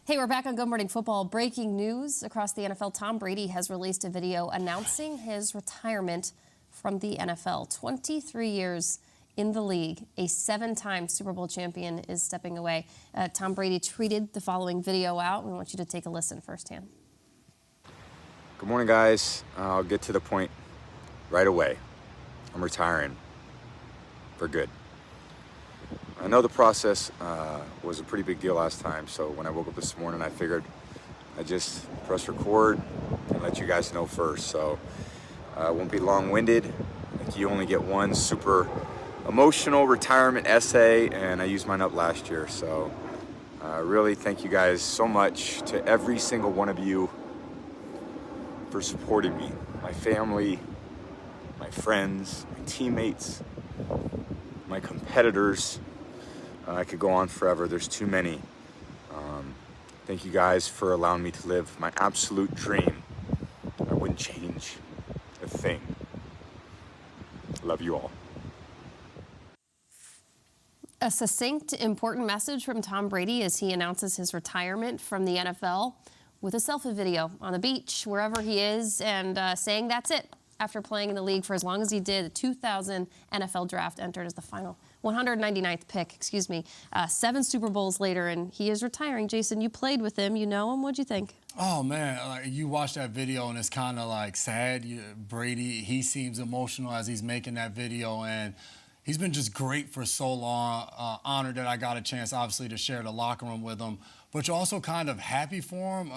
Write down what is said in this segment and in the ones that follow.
Hey, we're back on Good Morning Football. Breaking news across the NFL. Tom Brady has released a video announcing his retirement from the NFL. 23 years in the league, a 7-time Super Bowl champion is stepping away. Tom Brady tweeted the following video out. We want you to take a listen firsthand. Good morning, guys. I'll get to the point right away. I'm retiring for good. I know the process was a pretty big deal last time, so when I woke up this morning, I figured I'd just press record and let you guys know first. So I won't be long-winded. Like, you only get one super emotional retirement essay, and I used mine up last year. So really thank you guys so much, to every single one of you, for supporting me, my family, my friends, my teammates, my competitors. I could go on forever. There's too many. Thank you guys for allowing me to live my absolute dream. I wouldn't change a thing. Love you all. A succinct, important message from Tom Brady as he announces his retirement from the NFL with a selfie video on the beach, wherever he is, and saying that's it. After playing in the league for as long as he did, the 2000 NFL draft entered as the final 199th pick, 7 Super Bowls later, and he is retiring. Jason, you played with him. You know him. What'd you think? Oh, man, you watch that video, and it's kind of like sad. Brady, he seems emotional as he's making that video, and he's been just great for so long. Honored that I got a chance, obviously, to share the locker room with him, but you're also kind of happy for him.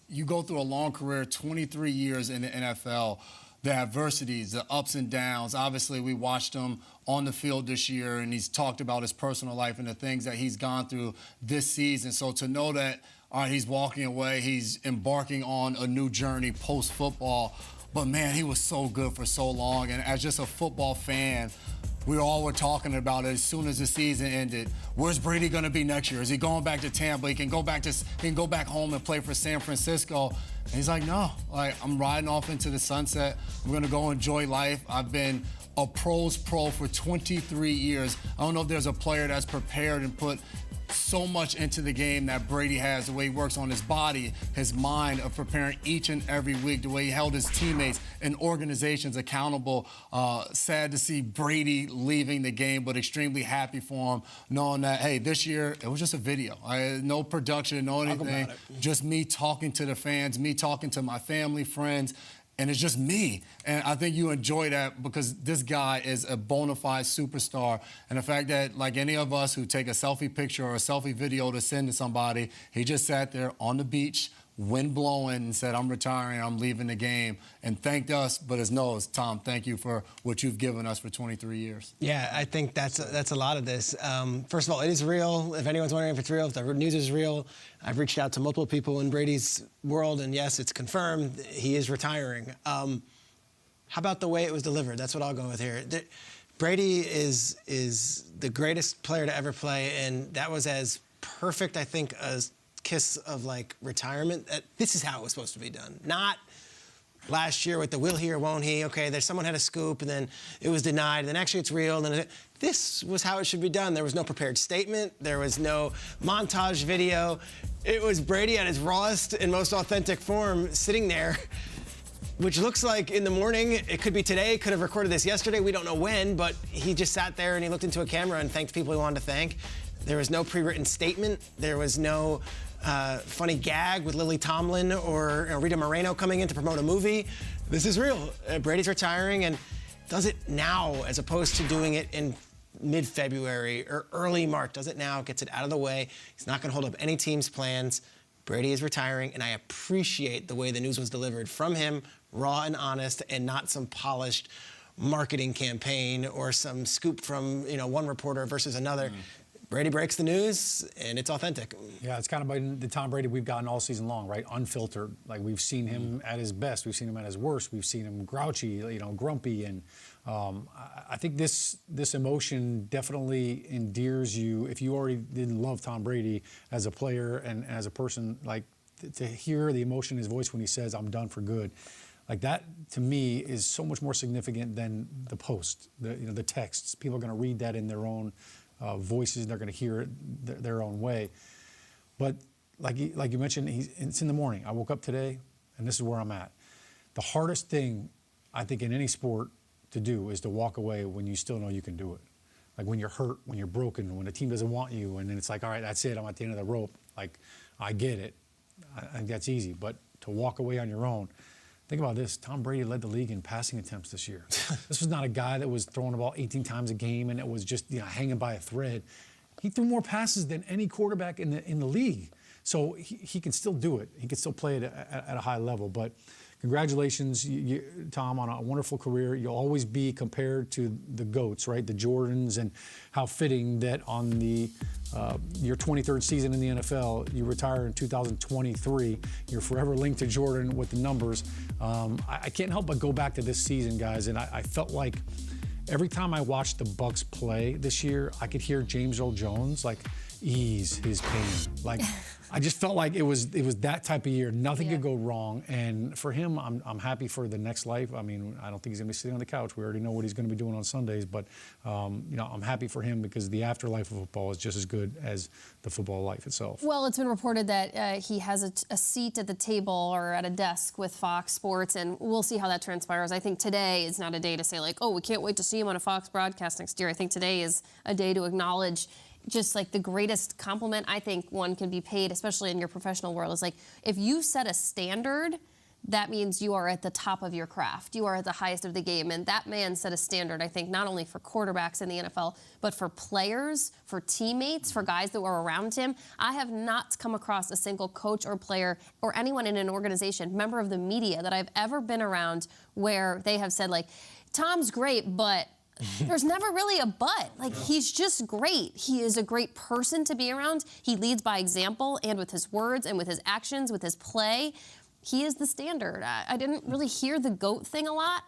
You go through a long career, 23 years in the NFL. The adversities, the ups and downs. Obviously, we watched him on the field this year, and he's talked about his personal life and the things that he's gone through this season. So to know that, all right, he's walking away, he's embarking on a new journey post-football. But, man, he was so good for so long. And as just a football fan, we all were talking about it as soon as the season ended. Where's Brady going to be next year? Is he going back to Tampa? He can go back home and play for San Francisco. And he's like, no, I'm riding off into the sunset. I'm going to go enjoy life. I've been a pro's pro for 23 years. I don't know if there's a player that's prepared and put so much into the game that Brady has, the way he works on his body, his mind, of preparing each and every week, the way he held his teammates and organizations accountable. Sad to see Brady leaving the game, but extremely happy for him, knowing that, hey, this year, it was just a video. No production, no anything, just me talking to the fans, me talking to my family, friends, and it's just me. And I think you enjoy that because this guy is a bona fide superstar. And the fact that, like any of us who take a selfie picture or a selfie video to send to somebody, he just sat there on the beach, wind blowing, and said, I'm retiring, I'm leaving the game, and thanked us. But as knows, Tom, thank you for what you've given us for 23 years. Yeah, I think that's a lot of this. First of all, it is real. If anyone's wondering if it's real, if the news is real, I've reached out to multiple people in Brady's world, and yes, it's confirmed. He is retiring. How about the way it was delivered? That's what I'll go with here. Brady is the greatest player to ever play, and that was as perfect, I think, as kiss of retirement. This is how it was supposed to be done. Not last year with the will he or won't he. Okay, there's someone had a scoop and then it was denied, and then actually it's real. And this was how it should be done. There was no prepared statement. There was no montage video. It was Brady at his rawest and most authentic form sitting there, which looks like in the morning. It could be today, could have recorded this yesterday. We don't know when, but he just sat there and he looked into a camera and thanked people he wanted to thank. There was no pre-written statement. There was no funny gag with Lily Tomlin or Rita Moreno coming in to promote a movie. This is real. Brady's retiring and does it now as opposed to doing it in mid-February or early March. Does it now, gets it out of the way. He's not going to hold up any team's plans. Brady is retiring, and I appreciate the way the news was delivered from him, raw and honest, and not some polished marketing campaign or some scoop from one reporter versus another. Brady breaks the news, and it's authentic. Yeah, it's kind of been the Tom Brady we've gotten all season long, right? Unfiltered. Like, we've seen him at his best. We've seen him at his worst. We've seen him grouchy, grumpy. And I think this emotion definitely endears you. If you already didn't love Tom Brady as a player and as a person, to hear the emotion in his voice when he says, I'm done for good. Like, that, to me, is so much more significant than the post, the texts. People are going to read that in their own voices, and they're going to hear it their own way. But like you mentioned, it's in the morning. I woke up today, and this is where I'm at. The hardest thing, I think, in any sport to do is to walk away when you still know you can do it. Like when you're hurt, when you're broken, when the team doesn't want you, and then it's like, all right, that's it, I'm at the end of the rope. Like, I get it. I think that's easy. But to walk away on your own, think about this. Tom Brady led the league in passing attempts this year. This was not a guy that was throwing the ball 18 times a game and it was just hanging by a thread. He threw more passes than any quarterback in the league. So he can still do it. He can still play it at a high level. But congratulations, Tom, on a wonderful career. You'll always be compared to the GOATs, right? The Jordans, and how fitting that on your 23rd season in the NFL, you retire in 2023. You're forever linked to Jordan with the numbers. I can't help but go back to this season, guys, and I felt like every time I watched the Bucks play this year, I could hear James Earl Jones like ease his pain. Like I just felt like it was that type of year. Nothing could go wrong. And for him, I'm happy for the next life. I mean, I don't think he's going to be sitting on the couch. We already know what he's going to be doing on Sundays. But I'm happy for him because the afterlife of football is just as good as the football life itself. Well, it's been reported that he has a seat at the table or at a desk with Fox Sports, and we'll see how that transpires. I think today is not a day to say like, oh, we can't wait to see him on a Fox broadcast next year. I think today is a day to acknowledge just like the greatest compliment I think one can be paid, especially in your professional world, is like if you set a standard, that means you are at the top of your craft. You are at the highest of the game. And that man set a standard, I think, not only for quarterbacks in the NFL, but for players, for teammates, for guys that were around him. I have not come across a single coach or player or anyone in an organization, member of the media that I've ever been around where they have said like, Tom's great, but there's never really a but. Like, he's just great. He is a great person to be around. He leads by example and with his words and with his actions, with his play. He is the standard. I didn't really hear the GOAT thing a lot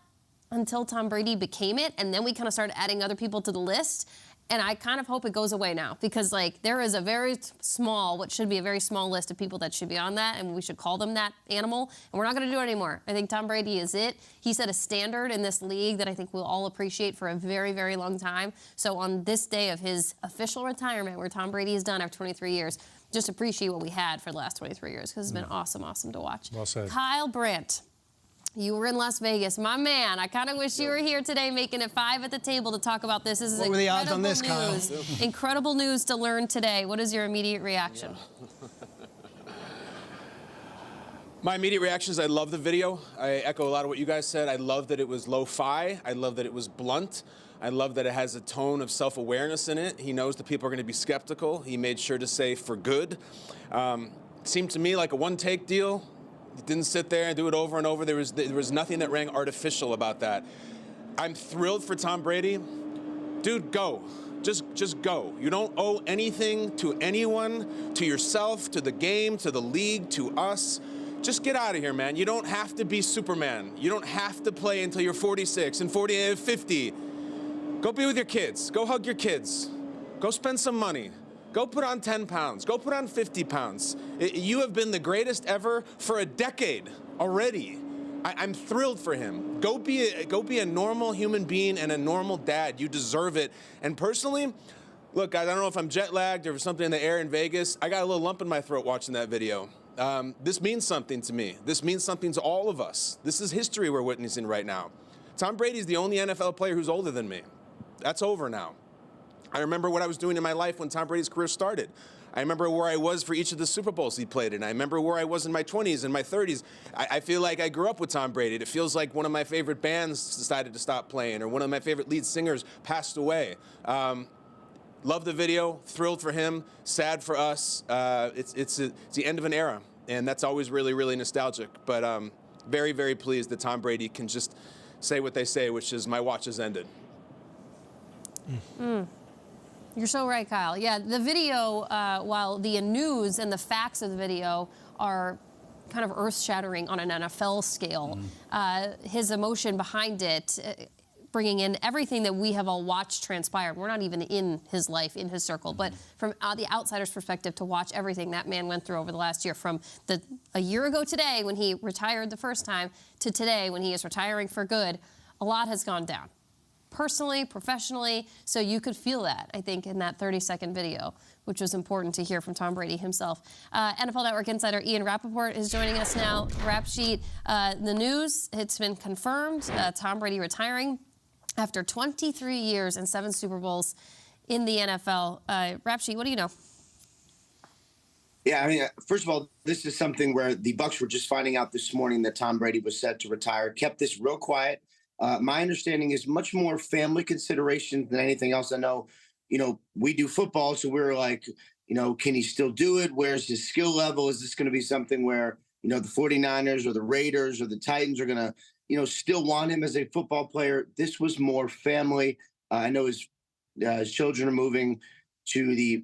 until Tom Brady became it, and then we kind of started adding other people to the list. And I kind of hope it goes away now because, like, there is a very small, what should be a very small list of people that should be on that, and we should call them that animal. And we're not going to do it anymore. I think Tom Brady is it. He set a standard in this league that I think we'll all appreciate for a very, very long time. So on this day of his official retirement, where Tom Brady is done after 23 years, just appreciate what we had for the last 23 years because it's been awesome, awesome to watch. Well said. Kyle Brandt. You were in Las Vegas. My man, I kind of wish you were here today making it 5 at the table to talk about this. This is what were the odds on this, news. Kyle? Incredible news to learn today. What is your immediate reaction? My immediate reaction is I love the video. I echo a lot of what you guys said. I love that it was lo-fi. I love that it was blunt. I love that it has a tone of self-awareness in it. He knows that people are going to be skeptical. He made sure to say for good. Seemed to me like a one-take deal. He didn't sit there and do it over and over. There was nothing that rang artificial about that. I'm thrilled for Tom Brady. Dude, go. Just go. You don't owe anything to anyone, to yourself, to the game, to the league, to us. Just get out of here, man. You don't have to be Superman. You don't have to play until you're 46 and 40 and 50. Go be with your kids. Go hug your kids. Go spend some money. Go put on 10 pounds. Go put on 50 pounds. You have been the greatest ever for a decade already. I'm thrilled for him. Go be a normal human being and a normal dad. You deserve it. And personally, look, guys, I don't know if I'm jet lagged or if something in the air in Vegas. I got a little lump in my throat watching that video. This means something to me. This means something to all of us. This is history we're witnessing right now. Tom Brady is the only NFL player who's older than me. That's over now. I remember what I was doing in my life when Tom Brady's career started. I remember where I was for each of the Super Bowls he played in. I remember where I was in my 20s and my 30s. I feel like I grew up with Tom Brady. It feels like one of my favorite bands decided to stop playing or one of my favorite lead singers passed away. Love the video, thrilled for him, sad for us. It's the end of an era, and that's always really, really nostalgic. But very, very pleased that Tom Brady can just say what they say, which is my watch has ended. You're so right, Kyle. Yeah, the video, while the news and the facts of the video are kind of earth-shattering on an NFL scale, his emotion behind it, bringing in everything that we have all watched transpire. We're not even in his life, in his circle, but from the outsider's perspective, to watch everything that man went through over the last year, from a year ago today when he retired the first time to today when he is retiring for good, a lot has gone down. personally, professionally, so you could feel that, I think, in that 30-second video, which was important to hear from Tom Brady himself. NFL Network insider Ian Rappaport is joining us now. Rap Sheet, the news, it's been confirmed, Tom Brady retiring after 23 years and 7 Super Bowls in the NFL. Rap Sheet, what do you know? Yeah, I mean, first of all, this is something where the Bucs were just finding out this morning that Tom Brady was set to retire, kept this real quiet. My understanding is much more family consideration than anything else. I know, we do football, so we're like, can he still do it? Where's his skill level? Is this going to be something where, the 49ers or the Raiders or the Titans are going to, still want him as a football player? This was more family. I know his children are moving to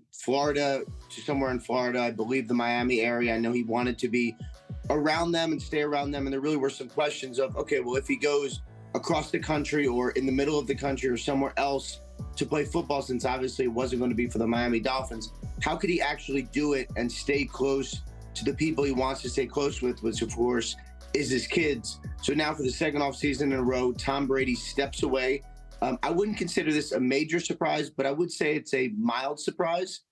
somewhere in Florida, I believe the Miami area. I know he wanted to be around them and stay around them. And there really were some questions of, okay, well, if he goes across the country or in the middle of the country or somewhere else to play football, since obviously it wasn't going to be for the Miami Dolphins, how could he actually do it and stay close to the people he wants to stay close with, which of course is his kids. So now for the second off season in a row, Tom Brady steps away. I wouldn't consider this a major surprise, but I would say it's a mild surprise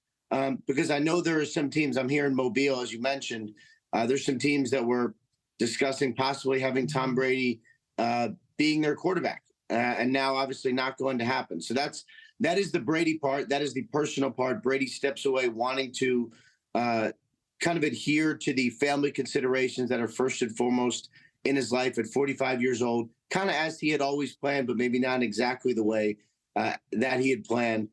because I know there are some teams. I'm here in Mobile, as you mentioned. There's some teams that were discussing possibly having Tom Brady being their quarterback, and now obviously not going to happen. So that is the Brady part. That is the personal part. Brady steps away, wanting to kind of adhere to the family considerations that are first and foremost in his life at 45 years old, kind of as he had always planned, but maybe not exactly the way that he had planned.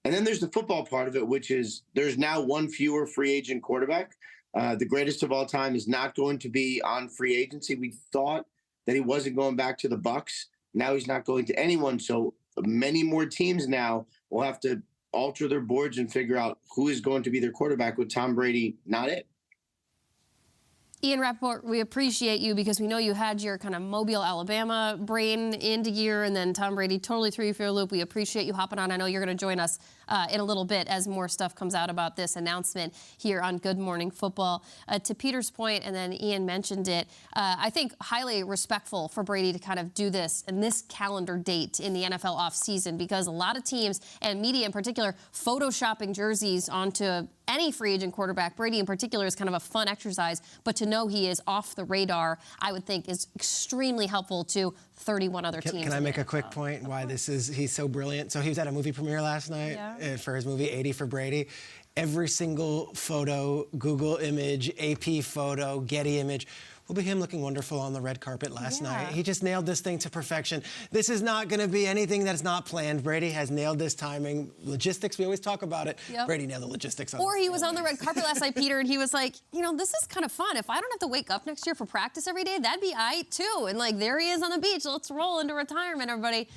And then there's the football part of it, which is there's now one fewer free agent quarterback. The greatest of all time is not going to be on free agency. We thought that he wasn't going back to the Bucs. Now he's not going to anyone. So many more teams now will have to alter their boards and figure out who is going to be their quarterback with Tom Brady not it. Ian Rappaport, we appreciate you because we know you had your kind of Mobile, Alabama brain into gear, and then Tom Brady totally threw you for a loop. We appreciate you hopping on. I know you're going to join us in a little bit as more stuff comes out about this announcement here on Good Morning Football. To Peter's point, and then Ian mentioned it, I think highly respectful for Brady to kind of do this in this calendar date in the NFL offseason because a lot of teams, and media in particular, photoshopping jerseys onto any free agent quarterback. Brady in particular is kind of a fun exercise, but to know he is off the radar, I would think is extremely helpful to 31 other teams. Can I make a quick point why he's so brilliant? So he was at a movie premiere last night for his movie 80 for Brady. Every single photo, Google image, AP photo, Getty image, will be him looking wonderful on the red carpet last night. He just nailed this thing to perfection. This is not going to be anything that's not planned. Brady has nailed this timing. Logistics, we always talk about it. Yep. Brady nailed the logistics. Or he was on the red carpet last night, Peter, and he was like, this is kind of fun. If I don't have to wake up next year for practice every day, that'd be aight too. And like, there he is on the beach. Let's roll into retirement, everybody.